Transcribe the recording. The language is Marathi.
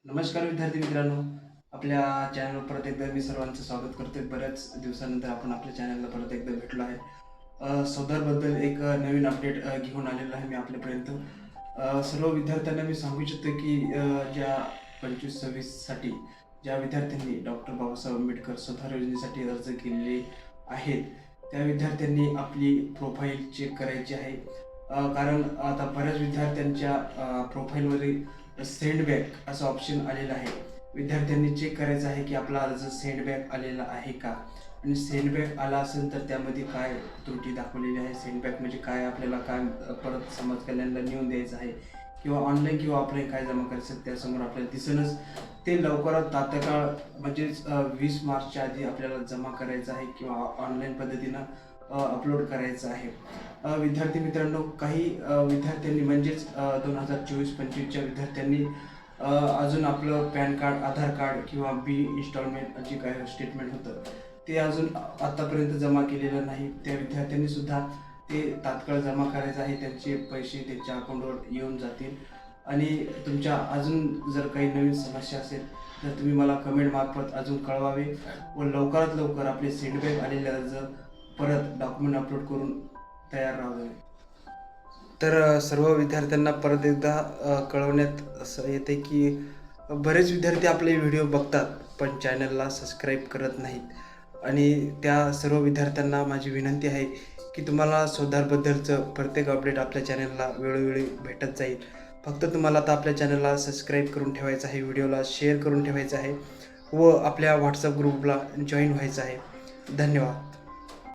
नमस्कार विद्यार्थी मित्रांनो, आपल्या चॅनलवर परत एकदा मी सर्वांचं स्वागत करतोय. बऱ्याच दिवसानंतर आपण आपल्या चॅनलला परत एकदा भेटलो आहे. सौदाबद्दल एक नवीन अपडेट घेऊन आलेलो आहे मी आपल्यापर्यंत. सर्व विद्यार्थ्यांना मी सांगू इच्छितो की ज्या 25-26साठी ज्या विद्यार्थ्यांनी डॉक्टर बाबासाहेब आंबेडकर सुधार योजनेसाठी अर्ज केलेले आहेत, त्या विद्यार्थ्यांनी आपली प्रोफाईल चेक करायची आहे. कारण आता बऱ्याच विद्यार्थ्यांच्या प्रोफाईलवरील सेंड बॅक असं ऑप्शन आलेलं आहे. विद्यार्थ्यांनी चेक करायचं आहे की आपला अर्ज सेंड बॅक आलेला आहे का, आणि सेंड बॅक आला असेल तर त्यामध्ये काय त्रुटी दाखवलेली आहे, सेंड बॅक म्हणजे काय, आपल्याला काय परत समाज कल्याणला नेऊन द्यायचं आहे किंवा ऑनलाईन किंवा ऑफलाईन काय जमा करायचं त्यासमोर आपल्याला दिसेलच. ते लवकरात तात्काळ म्हणजेच 20 मार्चच्या आधी आपल्याला जमा करायचं आहे किंवा ऑनलाईन पद्धतीनं अपलोड करायचं आहे. विद्यार्थी मित्रांनो, काही विद्यार्थ्यांनी म्हणजेच 2024-25च्या विद्यार्थ्यांनी अजून आपलं पॅन कार्ड, आधार कार्ड किंवा बी इन्स्टॉलमेंट जे काय स्टेटमेंट होतं ते अजून आत्तापर्यंत जमा केलेलं नाही. त्या विद्यार्थ्यांनी सुद्धा ते तात्काळ जमा करायचं आहे. त्यांचे पैसे त्यांच्या अकाउंटवर येऊन जातील. आणि तुमच्या अजून जर काही नवीन समस्या असेल तर तुम्ही मला कमेंट मार्फत अजून कळवावे व लवकरात लवकर आपले सेंडबॅक आलेले अर्ज परत डॉक्युमेंट अपलोड करून तयार राहावे. तर सर्व विद्यार्थ्यांना परत एकदा कळवण्यात असं येते की बरेच विद्यार्थी आपले व्हिडिओ बघतात पण चॅनलला सबस्क्राईब करत नाहीत. आणि त्या सर्व विद्यार्थ्यांना माझी विनंती आहे की तुम्हाला सुधारबद्दलचं प्रत्येक अपडेट आपल्या चॅनलला वेळोवेळी भेटत जाईल. फक्त तुम्हाला आता आपल्या चॅनलला सबस्क्राईब करून ठेवायचं आहे, व्हिडिओला शेअर करून ठेवायचं आहे व आपल्या व्हॉट्सअप ग्रुपला जॉईन व्हायचं आहे. धन्यवाद.